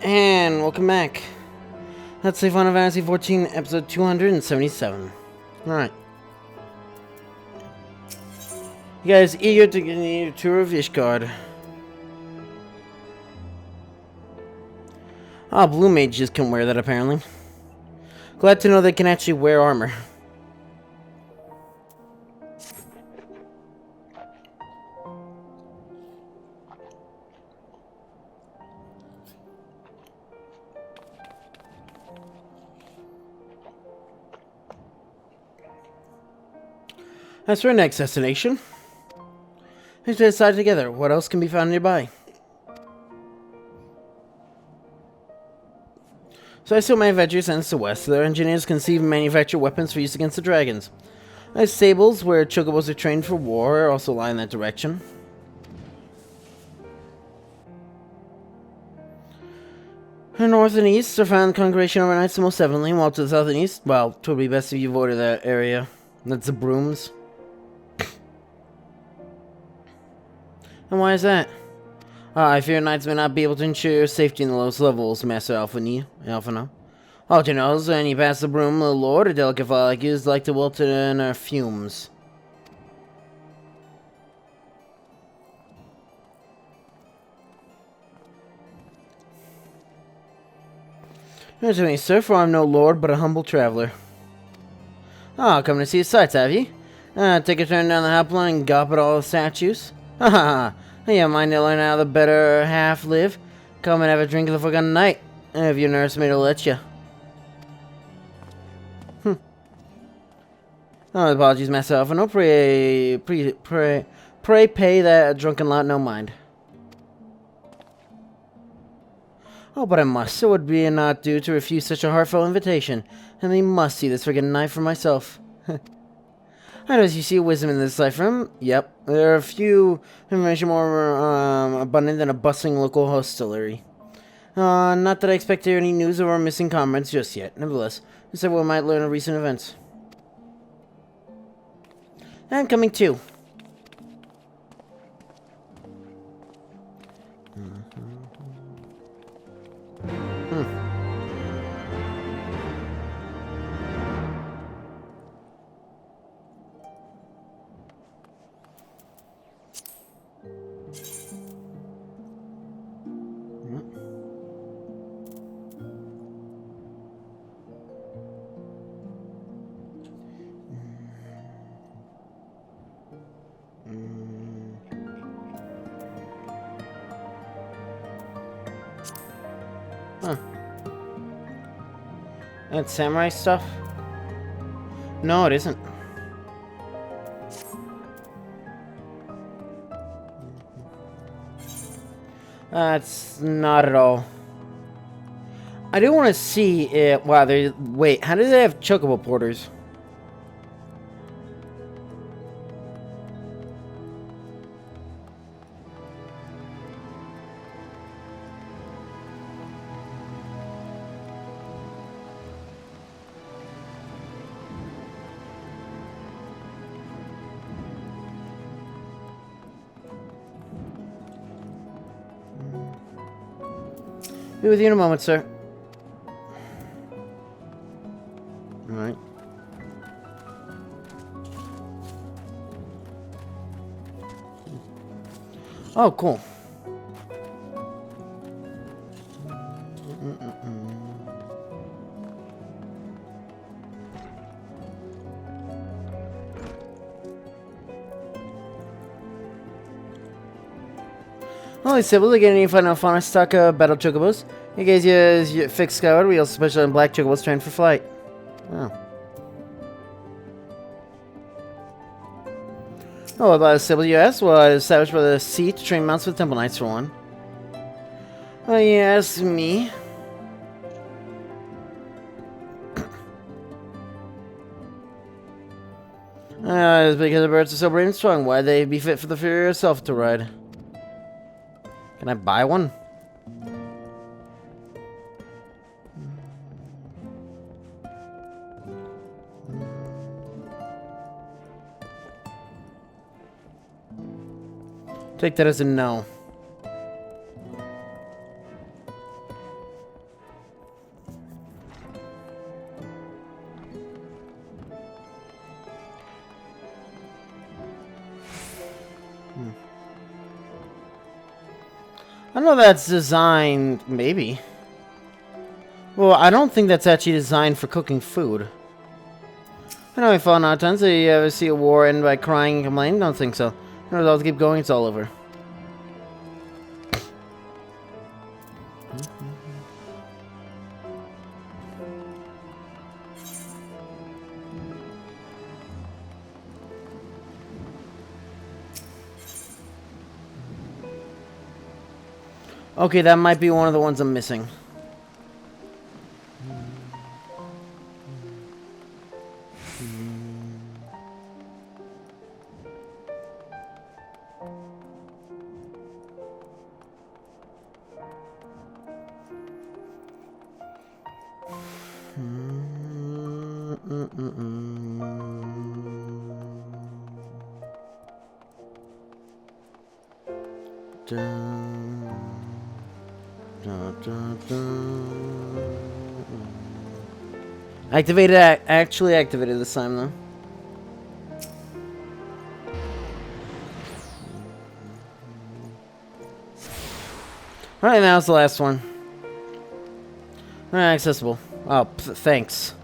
And welcome back. Let's say Final Fantasy 14, episode 277. Alright. You guys eager to get a tour of Ishgard? Ah, blue mages can wear that apparently. Glad to know they can actually wear armor. As for our next destination, let's decide together what else can be found nearby. So I still manufacture sends to west. Their engineers conceive and manufacture weapons for use against the dragons. There's stables where chocobos are trained for war also lie in that direction. To the north and east are found congregation overnights the most heavenly, while to the south and east, well, it would be best if you avoided that area. That's the brooms. And why is that? I fear knights may not be able to ensure your safety in the lowest levels, Master Alphana. All you know is when you pass the broom, the lord, a delicate file like you, is like to wilt in her fumes. Hear to me, sir, for I'm no lord, but a humble traveler. Ah, coming to see the sights, have ye? Take a turn down the hopline and gawp at all the statues? Ha ha ha! You mind to learn how the better half live? Come and have a drink of the forgotten night, if your nursemaid will let you. Oh, apologies myself, and no pray pay that drunken lot no mind. Oh, but I must. It would be not due to refuse such a heartfelt invitation, and I must see this forgotten night for myself. I notice you see wisdom in this Zyphreium. Yep, there are a few information more abundant than a bustling local hostelry. Not that I expect to hear any news of our missing comrades just yet. Nevertheless, we said we might learn of recent events. I'm coming too. Huh. That's samurai stuff? No, it isn't. That's not at all. I do want to see it. Wow, wait, how do they have chocobo porters? Be with you in a moment, sir. Alright. Oh, cool. Holy Sybil, to get any final fauna stock battle chocobos. You guys use your fixed skyward. We also specialize in black chocobos trained for flight. Oh. Oh, about Sybil, you asked? Well, I established by the sea to train mounts with temple knights for one. Oh, you asked me. It's because the birds are so brave and strong. Why they be fit for the fury herself to ride? Can I buy one? Take that as a no. I know that's designed, maybe. Well, I don't think that's actually designed for cooking food. I know we fought out tons, so you ever see a war end by crying and complaining? Don't think so. The results keep going, it's all over. Okay, that might be one of the ones I'm missing. Actually activated this time though. Alright, now it's the last one. Alright, accessible. Oh, thanks.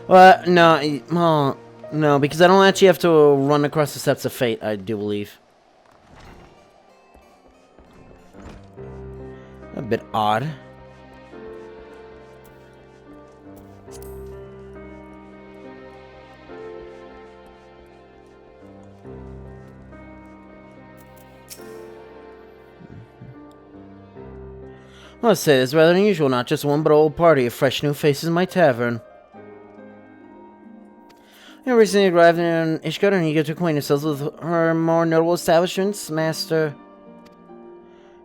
Well, no, because I don't actually have to run across the steps of fate, I do believe. A bit odd. Let's say it's rather unusual, not just one but a whole party of fresh new faces in my tavern. I recently arrived in Ishgard and eager to acquaint yourselves with her more notable establishments, Master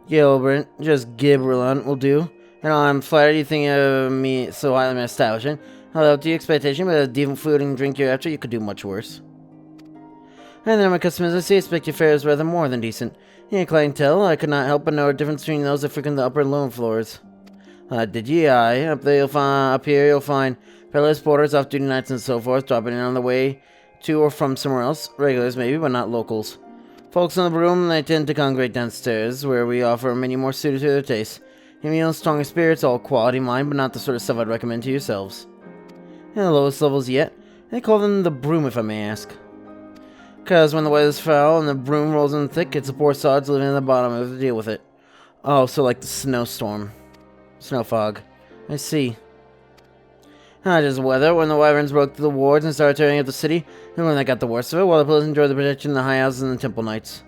Gilbert, just Gibberlun will do. And I'm flattered you think of me so highly of an establishment. Although to your expectation, with a decent food and drink hereafter, you could do much worse. And then my customers, I see, expect your fare is rather more than decent. In your clientele, I could not help but know a difference between those that frequent the upper and lower floors. Did ye? Aye. Up here you'll find peddlers, porters, off-duty nights, and so forth, dropping in on the way to or from somewhere else. Regulars, maybe, but not locals. Folks in the room, they tend to congregate downstairs, where we offer many more suited to their tastes. Your meals, stronger spirits, all quality mind, but not the sort of stuff I'd recommend to yourselves. And the lowest levels yet, they call them the broom, if I may ask. Because when the weather's foul and the broom rolls in thick, it's the poor sods living in the bottom who have to deal with it. Oh, so like the snowstorm. Snow fog. I see. Not just weather. When the wyverns broke through the wards and started tearing up the city, and when they got the worst of it, while the pillars enjoyed the protection of the high houses and the temple knights.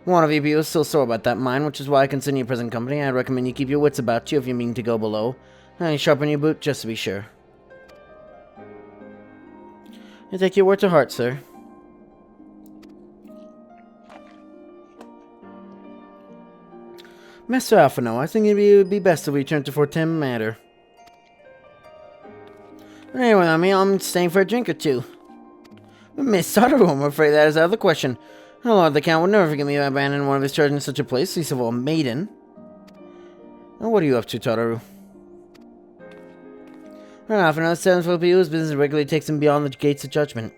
One of you people is still sore about that mine, which is why I consider you present company. I'd recommend you keep your wits about you if you mean to go below. And you sharpen your boot just to be sure. I take your word to heart, sir. Master Alphino, I think it would be best if we return to Fort Tim Manor. Anyway, I'm staying for a drink or two. Miss Tartaru, I'm afraid that is out of the question. Oh, Lord, the Count would never forgive me if I abandoned one of his children in such a place, least of all a maiden. Now, what are you up to, Tartaru? Well, for another 7 foot people, his business regularly takes him beyond the gates of judgment.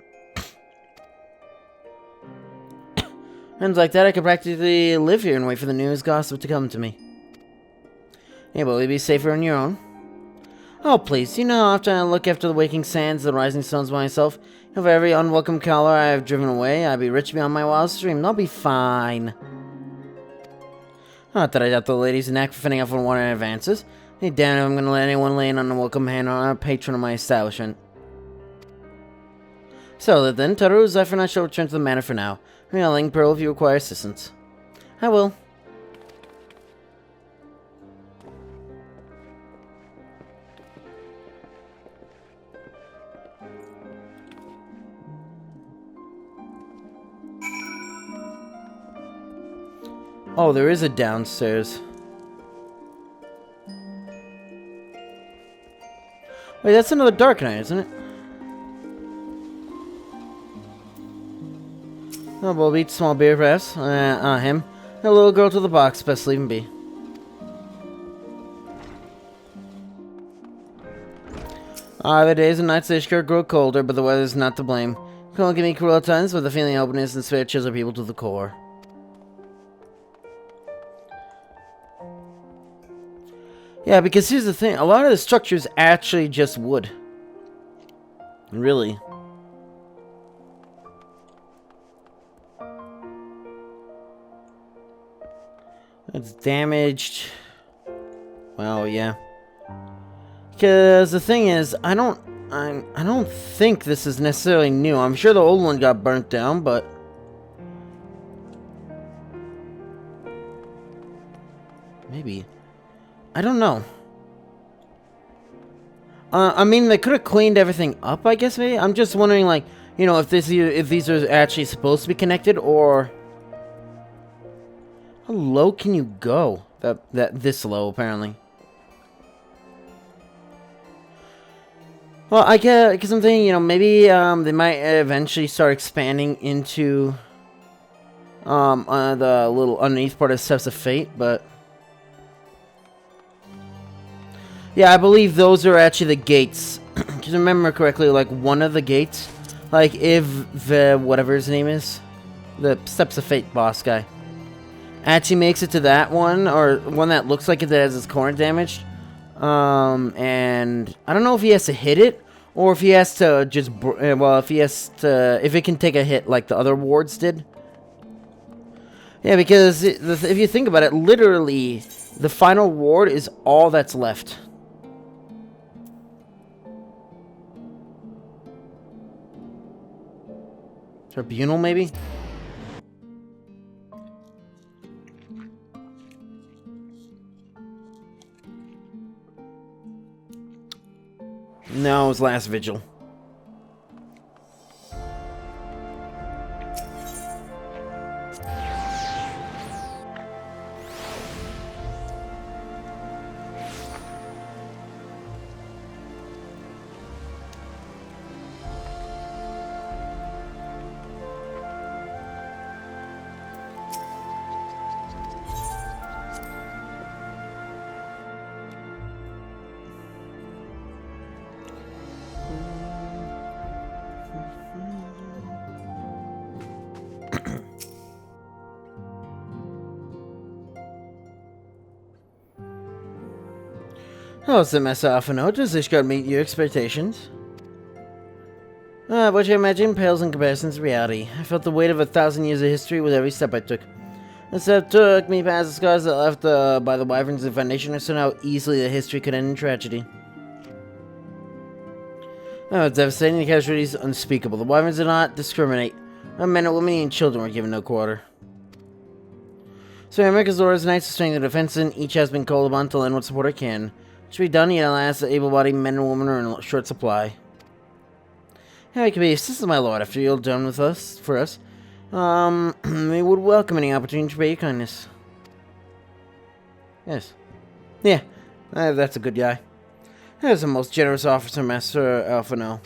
Times like that, I could practically live here and wait for the news gossip to come to me. Hey, will you be safer on your own? Oh, please, you know how often I look after the waking sands, the rising stones by myself. If every unwelcome caller I have driven away, I'd be rich beyond my wildest dream. I'll be fine. Not that I doubt the ladies' knack for fending off unwanted advances. Hey, damn if I'm going to let anyone lay an unwelcome hand on a patron of my establishment. So then, Taru, Zyphreium and I shall return to the manor for now. Ling Pearl if you require assistance. I will. Oh, there is a downstairs. Wait, that's another Dark Knight, isn't it? Oh, we'll beat small beer, perhaps. Him. A little girl to the box, best leave him be. The days and nights of Ishgard grow colder, but the weather's not to blame. Can't give me cruel at times, but the feeling of openness and spirit chills our people to the core. Yeah, because here's the thing. A lot of the structure is actually just wood. Really. It's damaged. Well, yeah. Because the thing is, I don't think this is necessarily new. I'm sure the old one got burnt down, but maybe. I don't know. I mean, they could have cleaned everything up, I guess, maybe? I'm just wondering, like, you know, if these are actually supposed to be connected, or... How low can you go? This low, apparently. Well, I get, because I'm thinking, you know, maybe, they might eventually start expanding into, the little underneath part of Steps of Fate, but... Yeah, I believe those are actually the gates. Because remember correctly, like, one of the gates, like, if the, whatever his name is, the Steps of Fate boss guy, actually makes it to that one, or one that looks like it that has its corner damaged, and I don't know if he has to hit it, or if he has to just, well, if he has to, if it can take a hit like the other wards did. Yeah, because if you think about it, literally, the final ward is all that's left. Tribunal, maybe? No, it was Last Vigil. Oh, it's a mess off and out. Does this got meet your expectations? What you imagine pales in comparison to reality. I felt the weight of 1,000 years of history with every step I took. The step took me past the scars that left by the wyverns and foundation. I saw how easily the history could end in tragedy. Oh, it's devastating. The casualties unspeakable. The wyverns did not discriminate. Men and women and children were given no quarter. So America's Lord's Knights to strengthen the defense, and each has been called upon to lend what support it can. It should be done, yet alas, the able-bodied men and women are in short supply. How it can be assisted, my lord, after you're done with us, for us. We would welcome any opportunity to pay your kindness. Yes. Yeah, that's a good guy. That's the most generous officer, Master Alphano.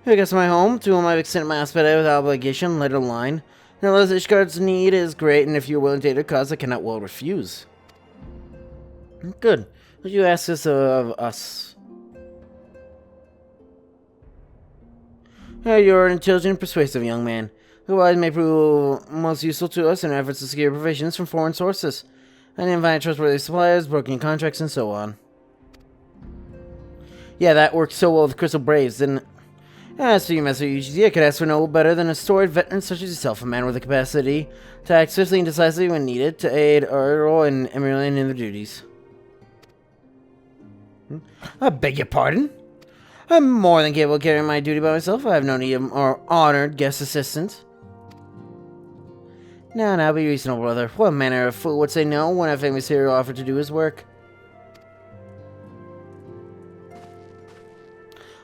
I guess my home, to whom I've extended my hospitality without obligation, let line. Now, as Ishgard's need is great, and if you're willing to take a cause, I cannot well refuse. Good. Would you ask this of us? You're an intelligent, persuasive young man. Who may prove most useful to us in our efforts to secure provisions from foreign sources, and invite trustworthy suppliers, broken contracts, and so on. Yeah, that worked so well with Crystal Braves, didn't it? As for you, Master Yuji, I could ask for no better than a storied veteran such as yourself, a man with the capacity to act swiftly and decisively when needed, to aid Earl and Emerald in their duties. I beg your pardon? I'm more than capable of carrying my duty by myself. I have no need of our honored guest assistance. Now, be reasonable, brother. What manner of fool would say no when a famous hero offered to do his work?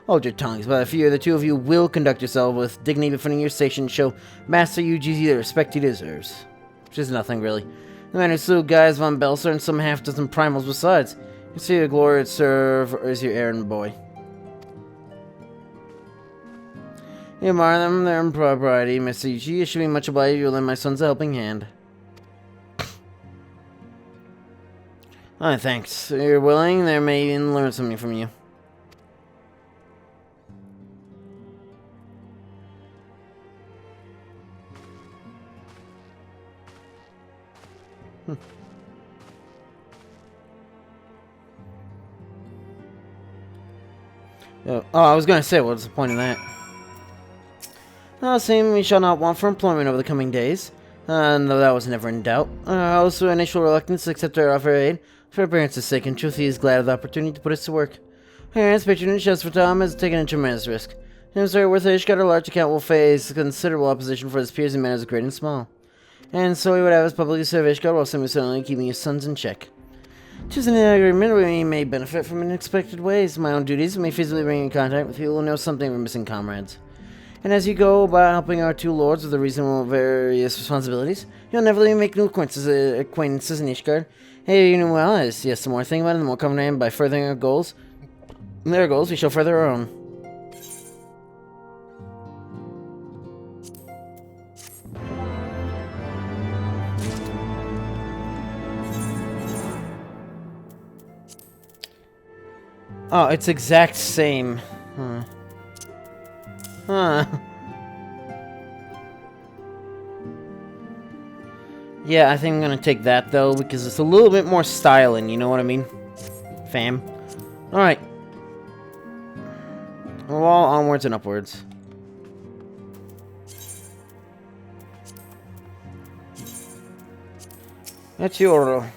Hold your tongues, but I fear the two of you will conduct yourself with dignity befitting your station and show Master Yuji the respect he deserves. Which is nothing, really. The man who slew Gaius von Belser and some half-dozen primals besides. You see your glory to serve as your errand boy. You admire them, their impropriety, Mr. Yuji. It should be much obliged if you lend my sons a helping hand. Thanks. If you're willing, they may even learn something from you. Oh, I was gonna say, what's the point of that? Same we shall not want for employment over the coming days. Though that was never in doubt. Also, initial reluctance to accept our offer of aid, for appearance's sake, in truth he is glad of the opportunity to put us to work. Parents' patronage, as for Tom, has taken a tremendous risk. Him, sir, with Ishgard, a large account will face considerable opposition for his peers in matters great and small. And so he would have us publicly serve Ishgard while simultaneously keeping his sons in check. Choosing an agreement where we may benefit from unexpected ways. My own duties may feasibly bring in contact with people who know something of our missing comrades. And as you go about helping our two lords with the reasonable various responsibilities, you'll never let me make new acquaintances in Ishgard. Hey, you know well, as yes, the more I think about it, the more confident I am by furthering our goals. Their goals, we shall further our own. Oh, it's exact same. Yeah, I think I'm gonna take that, though, because it's a little bit more styling, you know what I mean? Fam. Alright. Well, onwards and upwards. That's your...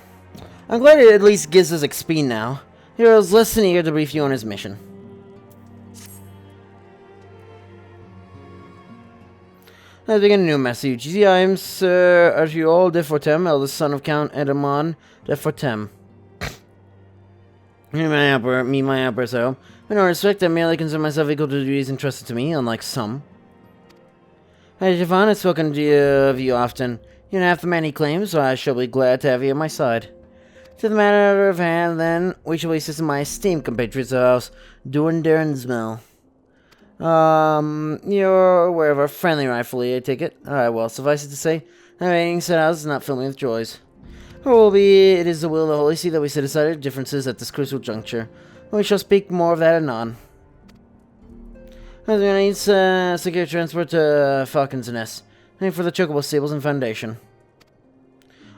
I'm glad it at least gives us XP now. Hero's less than eager to brief you on his mission. Let's begin a new message. I am Sir Archiol de Fortem, eldest son of Count Edamon de Fortem. My emperor, so. In all respect, I merely consider myself equal to the duties entrusted to me, unlike some. Javon has spoken of you often. You're not half the man he claims, so I shall be glad to have you at my side. To the matter of hand, then, we shall assist my esteemed compatriots of House Duendernsmel. You're aware of our friendly rivalry, I take it? Alright, well, suffice it to say, that meeting set out does not fill me with joys. It is the will of the Holy See that we set aside our differences at this crucial juncture. We shall speak more of that anon. As we need secure transport to Falcon's Nest. And for the Chocobo Stables and Foundation.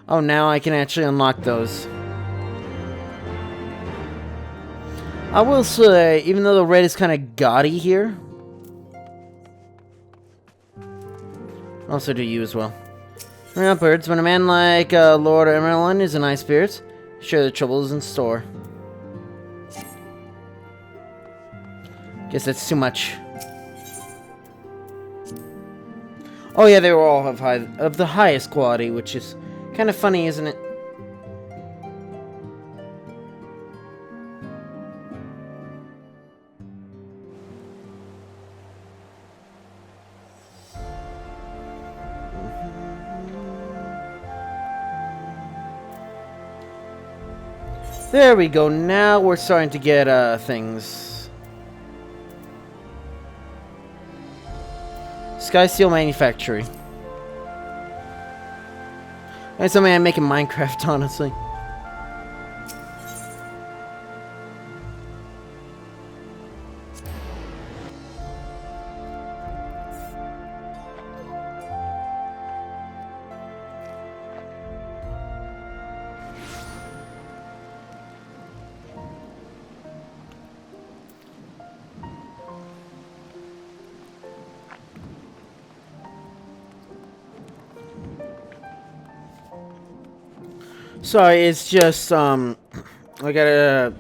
Oh, now I can actually unlock those. I will say, even though the red is kind of gaudy here, also do you as well. Upwards, when a man like Lord Emerlin is in high spirits, sure the trouble is in store. Guess that's too much. Oh yeah, they were all of the highest quality, which is kind of funny, isn't it? There we go. Now we're starting to get things. Sky Steel Manufactory. That's something I'm making Minecraft, honestly. Sorry, it's just, I got a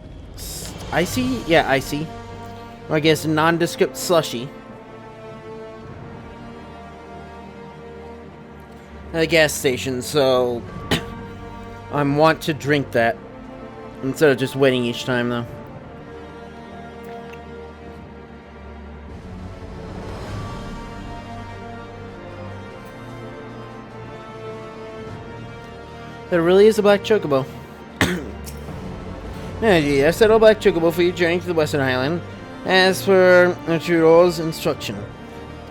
icy? Yeah, icy. Or I guess nondescript slushy. At a gas station, so I want to drink that instead of just waiting each time, though. There really is a black chocobo. I said a black chocobo for your journey to the Western Highland, as per Arturo's instruction.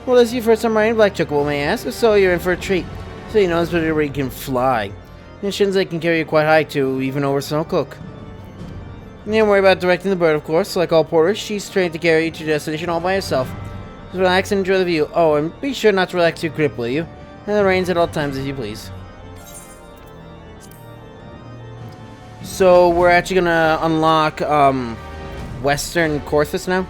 Well, as you first time riding black chocobo, may I ask? If so, you're in for a treat. So you know this where you can fly. Missions they can carry you quite high too, even over Snowcook. You don't worry about directing the bird, of course. Like all porters, she's trained to carry you to your destination all by herself. Just relax and enjoy the view. Oh, and be sure not to relax your grip, will you? And the reins at all times as you please. So we're actually gonna unlock Western Corthus now.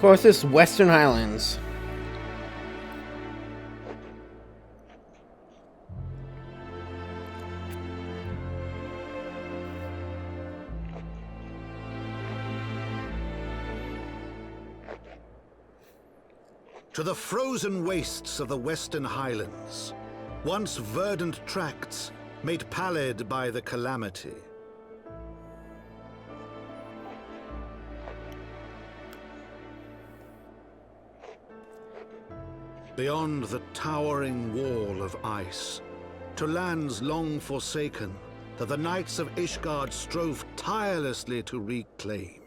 course, this Western Highlands. To the frozen wastes of the Western Highlands, once verdant tracts made pallid by the calamity. Beyond the towering wall of ice, to lands long forsaken that the knights of Ishgard strove tirelessly to reclaim.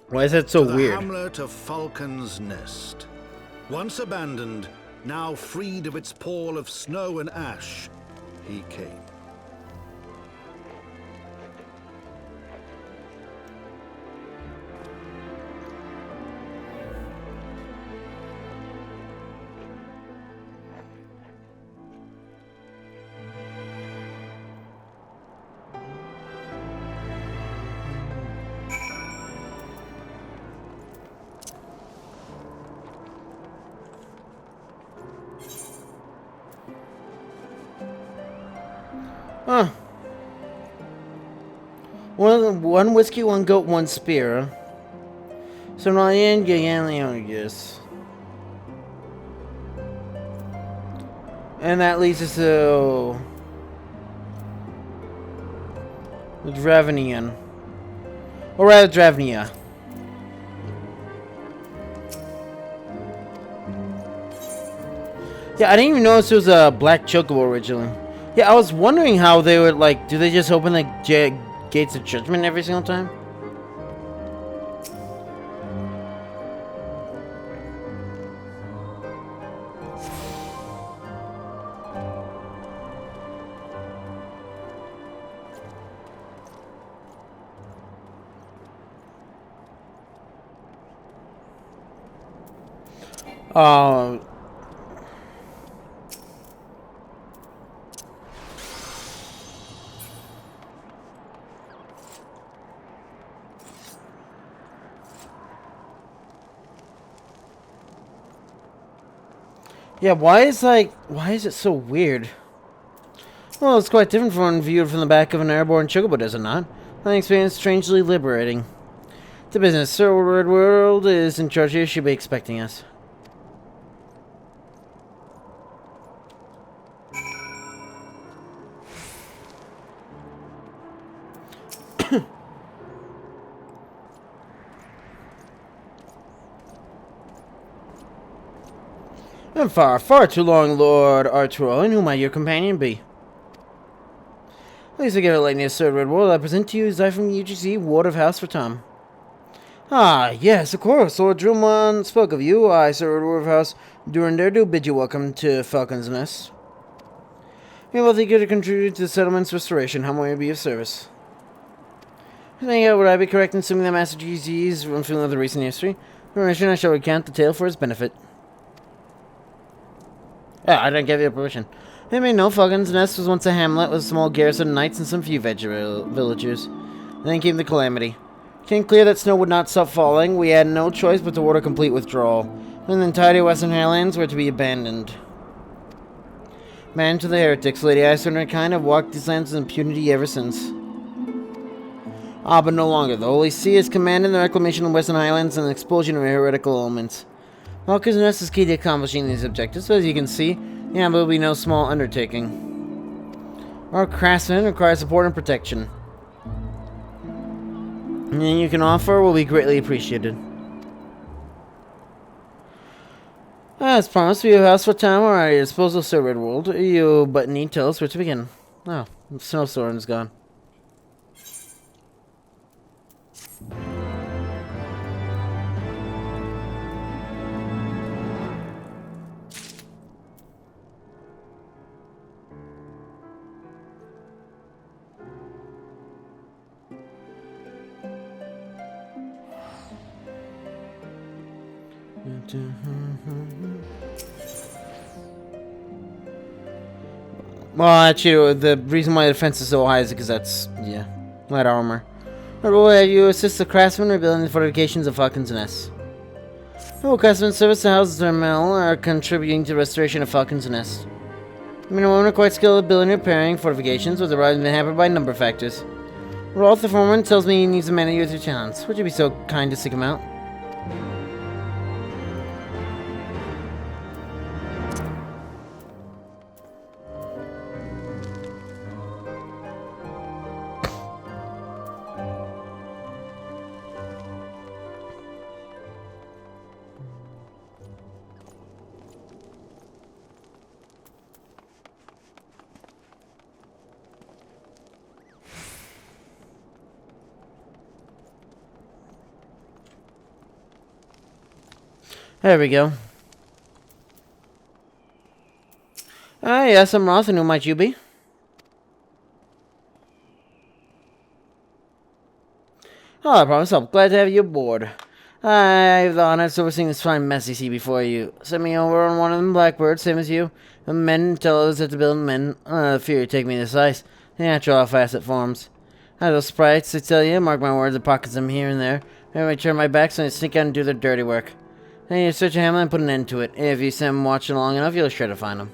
Why is that so the weird? Hamlet of Falcon's Nest, once abandoned, now freed of its pall of snow and ash, he came. Huh. One whiskey, one goat, one spear. So not the end, I guess. And that leads us to the Dravenian. Or rather, Dravnia. Yeah, I didn't even notice it was a black chocobo originally. Yeah, I was wondering how they would, like, do they just open the gates of judgment every single time? Yeah, why is it so weird? Well, it's quite different from when viewed from the back of an airborne chocobo, does it not? An experience strangely liberating. The business. Sir World is in charge here. She'll be expecting us. And far too long, Lord Arturo, and who might your companion be? Please forgive it, like near Sir Red World. I present to you Zyphreium UGC, Ward of House for Tom. Ah, yes, of course. Lord Drillman spoke of you. I, Sir Red Ward of House Durinder, do bid you welcome to Falcon's Nest. We are both eager to contribute to the settlement's restoration. How may I be of service? Would I be correct in assuming that Master GZ is unfamiliar with the recent history? Permission, I shall recount the tale for his benefit. I don't give you permission. They may know Falcon's Nest was once a hamlet with a small garrison of knights and some few villagers. Then came the calamity. It became clear that snow would not stop falling. We had no choice but to order complete withdrawal. And the entirety of Western Highlands were to be abandoned. Man to the heretics, Lady Iceland and her kind have walked these lands with impunity ever since. But no longer. The Holy See has commanded the reclamation of the Western Highlands and the expulsion of heretical elements. Falcon's Nest is key to accomplishing these objectives, but as you can see, the ambush will be no small undertaking. Our craftsmen require support and protection. Anything you can offer will be greatly appreciated. As promised, we have a house for time or at your disposal, Sir Red World. You but need tell us where to begin. Oh, the snowstorm is gone. Well, actually, the reason why the defense is so high is because that's, yeah, light armor. Will you assist the craftsmen rebuilding the fortifications of Falcon's Nest? Oh, craftsmen service the houses of mill are contributing to the restoration of Falcon's Nest. The men and women are quite skilled at building and repairing fortifications, with the rise been hampered by a number of factors. Rolf, the foreman, tells me he needs a man to use your talents. Would you be so kind to seek him out? There we go. Yes, I'm Roth, and who might you be? Oh, I promise I'm glad to have you aboard. I have the honor of overseeing this fine mess you see before you. Send me over on one of them blackbirds, same as you. The men tell others that to build men. Fear you take me this ice. The natural how fast it forms. Those sprites, I tell you, mark my words, I pockets them here and there. Maybe I turn my back so they sneak out and do their dirty work. Then you search a hamlet and put an end to it. If you send them watching long enough, you'll sure to find them.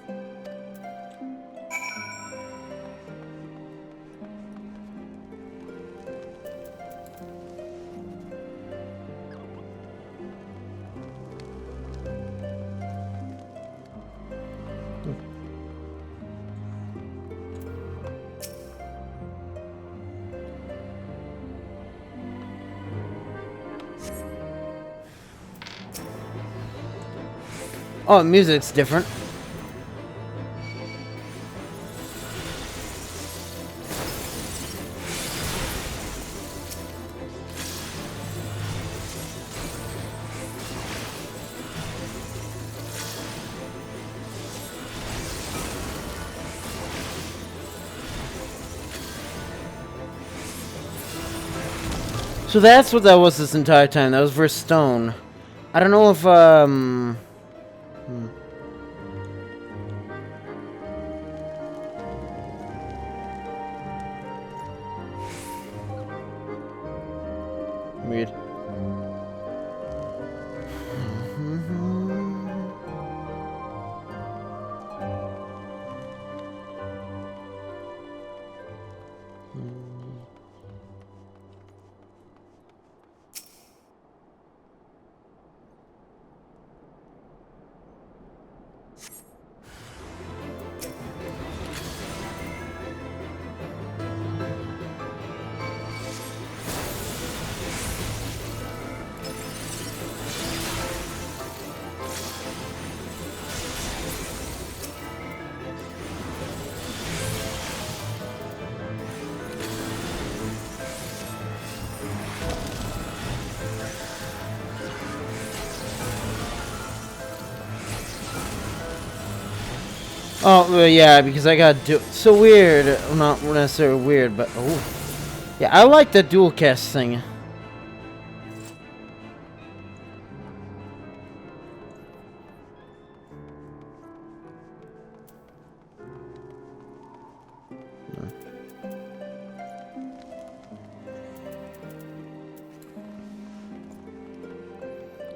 Oh, the music's different. So that's what that was this entire time. That was for stone. I don't know if, Weird. Oh, yeah, because I gotta do... So weird. Well, not necessarily weird, but... Oh. Yeah, I like the dual cast thing.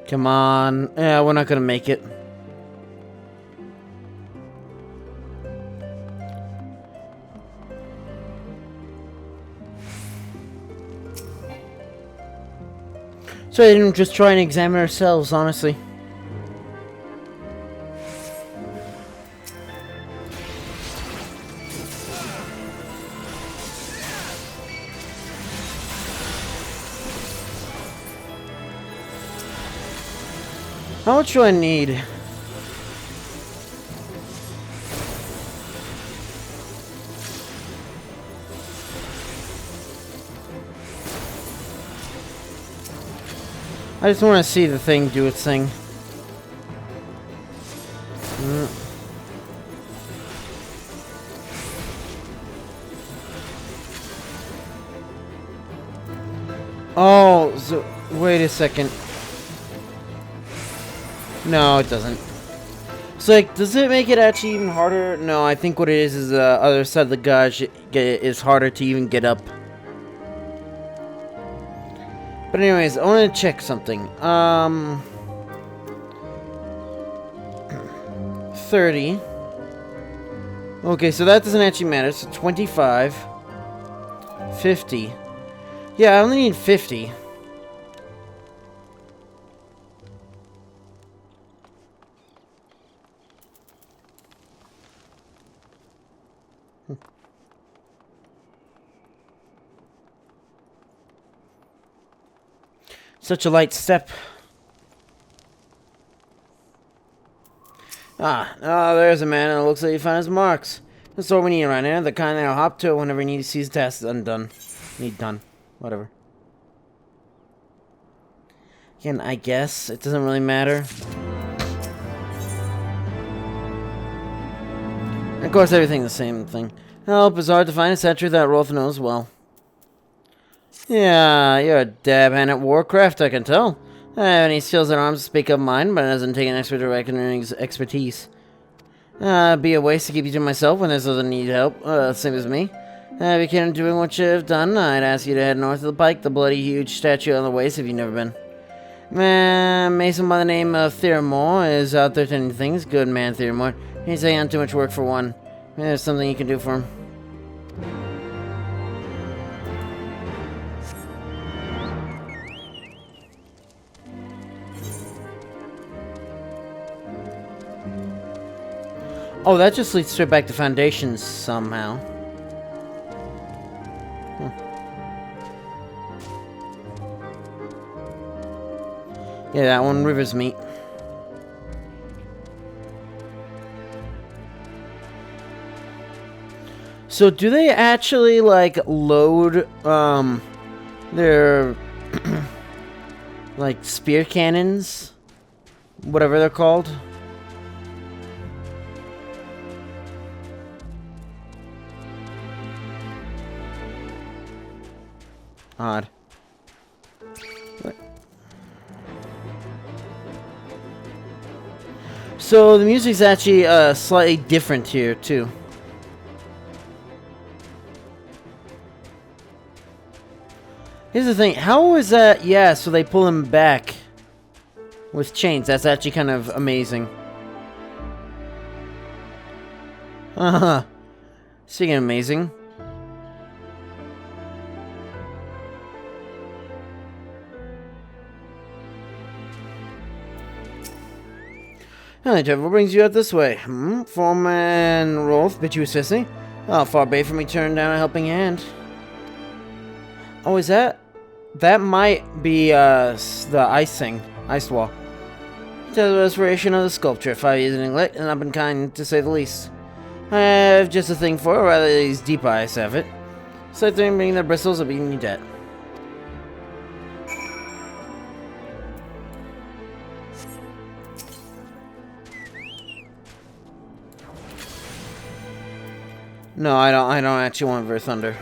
Come on. Yeah, we're not gonna make it. So I didn't just try and examine ourselves, honestly. How much do I need? I just want to see the thing do its thing. Oh, so wait a second. No, it doesn't. So, like, does it make it actually even harder? No, I think what it is the other side of the gauge is harder to even get up. But anyways, I want to check something. 30. Okay, so that doesn't actually matter. So 25. 50. Yeah, I only need 50. Such a light step. Ah, there's a man, and it looks like he found his marks. That's what we need right now, the kind that'll hop to it whenever he needs to see his task undone. Done. Whatever. Again, I guess it doesn't really matter. Of course, everything's the same thing. Help is hard to find, it's that truth that Rolf knows well. Yeah, you're a dab hand at warcraft, I can tell. I have any skills in arms to speak of mine, but it doesn't take an expert to recognize expertise. It'd be a waste to keep you to myself when there's others that need help, same as me. If you can't doing what you've done, I'd ask you to head north of the pike, the bloody huge statue on the waste if you've never been. Mason by the name of Theramore is out there tending things. Good man, Theramore. He's taking on too much work for one. Maybe there's something you can do for him. Oh, that just leads straight back to Foundations somehow. Yeah, that one, River's Meat. So do they actually, like, load, their, like, spear cannons? Whatever they're called? Odd. What? So the music's actually slightly different here too. Here's the thing, how is that? Yeah, so they pull him back with chains. That's actually kind of amazing. Speaking of amazing. Hi, Trevor, what brings you out this way? Foreman Rolf bid you assist me? Oh, far be from me turning down a helping hand. Oh, is that? That might be, the ice thing. Ice wall. It's the restoration of the sculpture. 5 years in neglect, and I've been kind, to say the least. I have just a thing for it, rather these deep eyes have it. So I think bringing their bristles will be in your debt. No, I don't actually want Ver Thunder.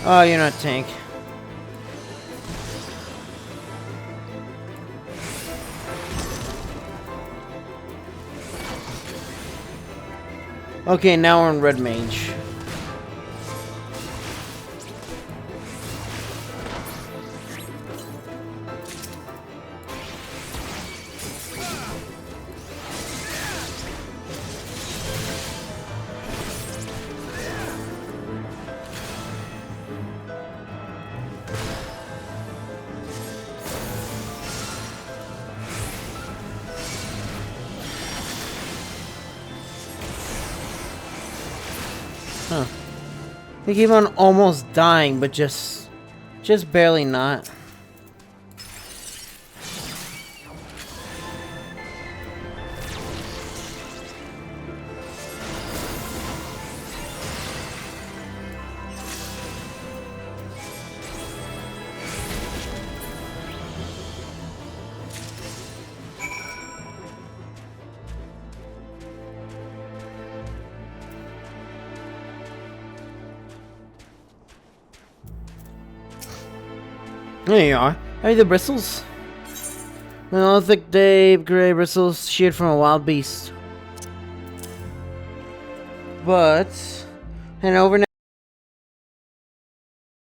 Oh, you're not tank. Okay, now we're in Red Mage. Huh. They keep on almost dying, but just barely not. There you are. Are you the bristles? Well, thick day, gray bristles sheared from a wild beast. But, and over now.